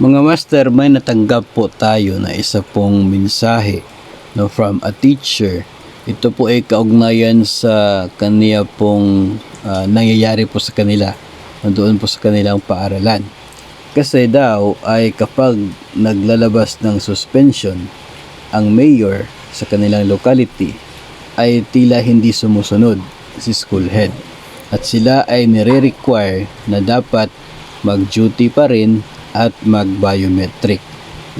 Mga master, may natanggap po tayo na isa pong mensahe from a teacher. Ito po ay kaugnayan sa kaniya pong nangyayari po sa kanila doon po sa kanilang paaralan. Kasi daw ay kapag naglalabas ng suspension ang mayor sa kanilang locality ay tila hindi sumusunod si school head. At sila ay nire-require na dapat mag-duty pa rin at mag-biometric.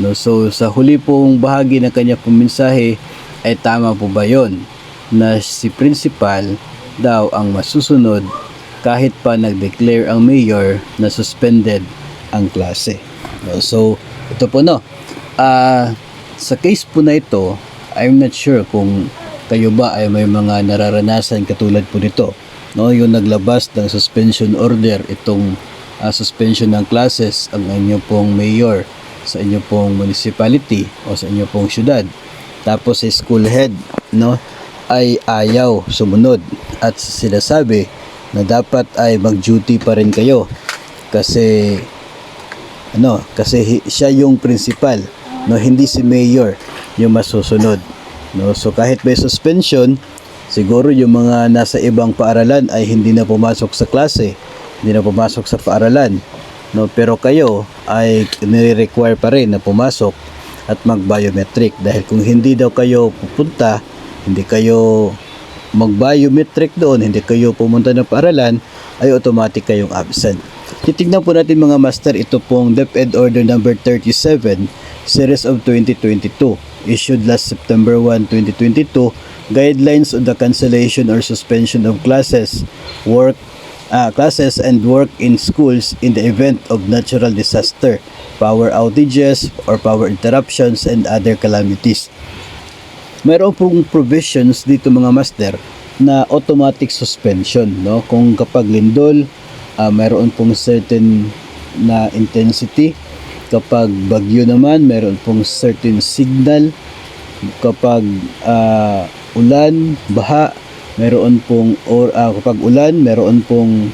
No? So sa huli pong bahagi ng kanya pong mensahe ay tama po ba yon na si principal daw ang masusunod kahit pa nag-declare ang mayor na suspended ang klase. No? So ito po sa case po na ito, I'm not sure kung kayo ba ay may mga nararanasan katulad po nito. No, yung naglabas ng suspension order, itong suspension ng classes ang inyo pong mayor sa inyo pong municipality o sa inyo pong syudad. Tapos si school head ay ayaw sumunod at sinasabi na dapat ay mag-duty pa rin kayo kasi siya yung principal, hindi si mayor yung masusunod. So kahit may suspension, siguro yung mga nasa ibang paaralan ay hindi na pumasok sa klase, hindi na pumasok sa paaralan. Pero kayo ay nire-require pa rin na pumasok at mag-biometric. Dahil kung hindi daw kayo pupunta, hindi kayo mag-biometric doon, hindi kayo pumunta ng paaralan, ay automatic kayong absent. Titignan po natin mga master, ito pong DepEd Order number 37, Series of 2022, issued last September 1, 2022, guidelines on the cancellation or suspension of classes and work in schools in the event of natural disaster, power outages or power interruptions and other calamities. Mayroon pong provisions dito mga master na automatic suspension, kung kapag lindol, mayroon pong certain na intensity. Kapag bagyo naman, mayroon pong certain signal. Kapag ulan, baha, mayroon pong kapag ulan, mayroon pong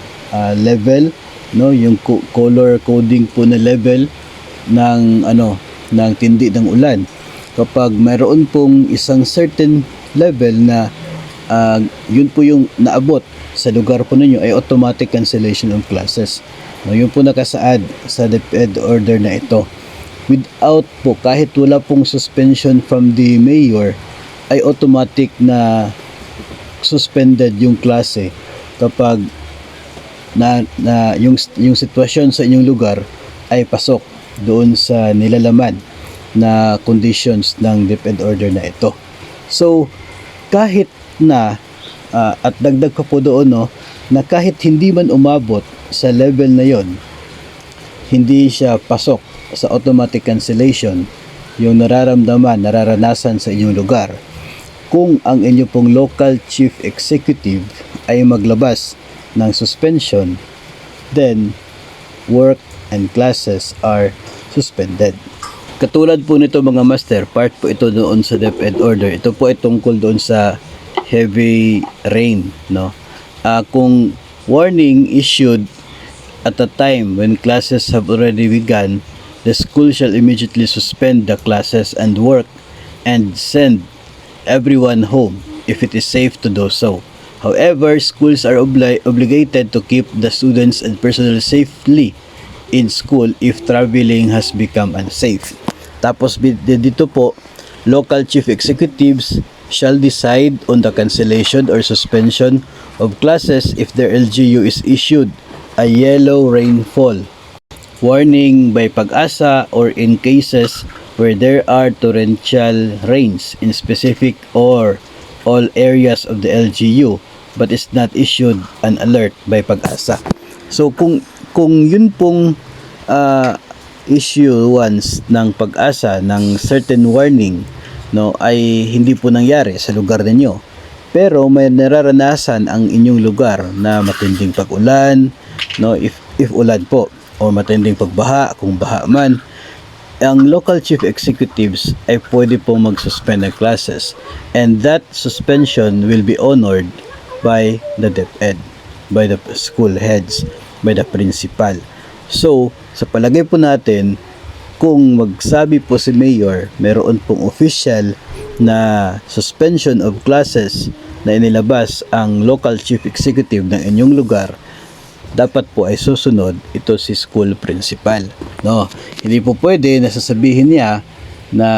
level, yung color coding po na level ng ng tindi ng ulan. Kapag mayroon pong isang certain level na yun po yung naabot sa lugar po ninyo, ay automatic cancellation of classes. Yun po nakasaad sa DepEd order na ito. Without po, kahit wala pong suspension from the mayor, ay automatic na suspended yung klase kapag yung sitwasyon sa inyong lugar ay pasok doon sa nilalaman na conditions ng DepEd order na ito. So kahit na at dagdag pa po doon na kahit hindi man umabot sa level na yon, hindi siya pasok sa automatic cancellation yung nararanasan sa inyong lugar. Kung ang inyo pong local chief executive ay maglabas ng suspension, then work and classes are suspended. Katulad po nito mga master, part po ito doon sa DepEd order. Ito po ay tungkol doon sa heavy rain, kung warning issued at a time when classes have already begun, the school shall immediately suspend the classes and work and send everyone home if it is safe to do so. However, schools are obligated to keep the students and personnel safely in school if traveling has become unsafe. Tapos dito po, local chief executives shall decide on the cancellation or suspension of classes if their LGU is issued a yellow rainfall warning by Pag-asa or in cases where there are torrential rains in specific or all areas of the LGU but is not issued an alert by Pag-asa. So kung yun pong issue once ng Pag-asa ng certain warning ay hindi po nangyari sa lugar ninyo, pero may nararanasan ang inyong lugar na matinding pag-ulan, if ulan po, o matinding pagbaha kung baha man, ang local chief executives ay pwede po mag-suspend ng classes, and that suspension will be honored by the DepEd, by the school heads, by the principal. So sa palagay po natin, kung magsabi po si Mayor, meron pong official na suspension of classes na inilabas ang local chief executive ng inyong lugar, dapat po ay susunod ito si school principal, no? Hindi po pwede na sasabihin niya na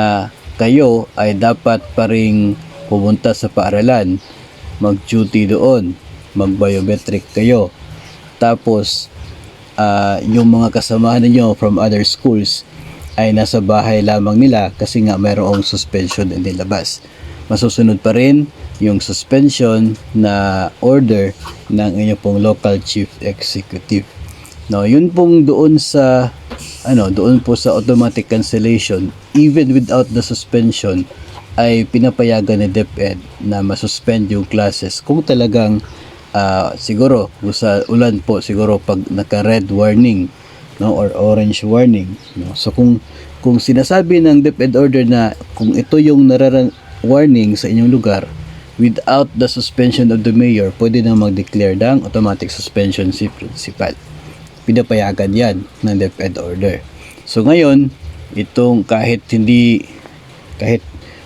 kayo ay dapat pa ring pumunta sa paaralan, mag-duty doon, mag-biometric kayo, tapos yung mga kasamahan ninyo from other schools ay nasa bahay lamang nila kasi nga mayroong suspension na nilabas. Masusunod pa rin yung suspension na order ng inyong pong local chief executive. No, yun pong doon po sa automatic cancellation, even without the suspension, ay pinapayagan ni DepEd na masuspend yung classes kung talagang siguro sa ulan po, siguro pag naka-red warning, no, or orange warning, no. So kung sinasabi ng DepEd order na kung ito yung warning sa inyong lugar, without the suspension of the mayor, pwede na mag-declare ng automatic suspension si principal. Pinapayagan yan ng DepEd order. So ngayon, itong kahit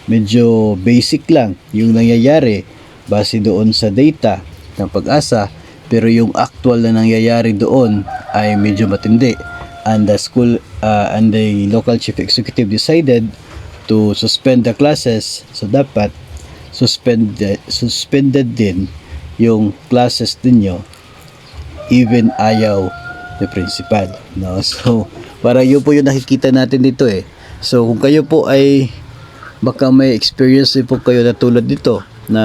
medyo basic lang yung nangyayari base doon sa data ng Pag-asa, pero yung actual na nangyayari doon ay medyo matindi, and the school and the local chief executive decided to suspend the classes. So dapat suspended din yung classes ninyo even ayaw the principal, no? So para yun po yung nakikita natin dito So kung kayo po ay baka may experience po kayo na tulad dito na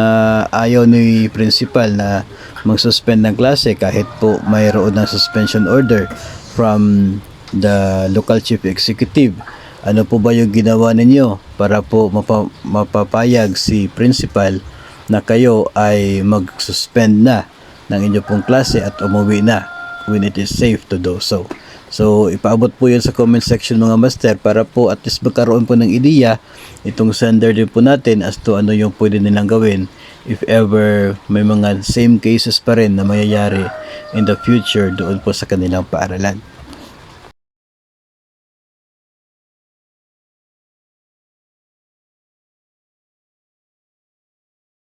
ayaw ni principal na mag-suspend ng klase kahit po mayroon ng suspension order from the local chief executive, ano po ba yung ginawa ninyo para po mapapayag si principal na kayo ay mag-suspend na ng inyong pong klase at umuwi na when it is safe to do so? So, ipaabot po yun sa comment section mga master para po at least magkaroon po ng ideya itong sender din po natin as to ano yung pwede nilang gawin if ever may mga same cases pa rin na mayayari in the future doon po sa kanilang paaralan.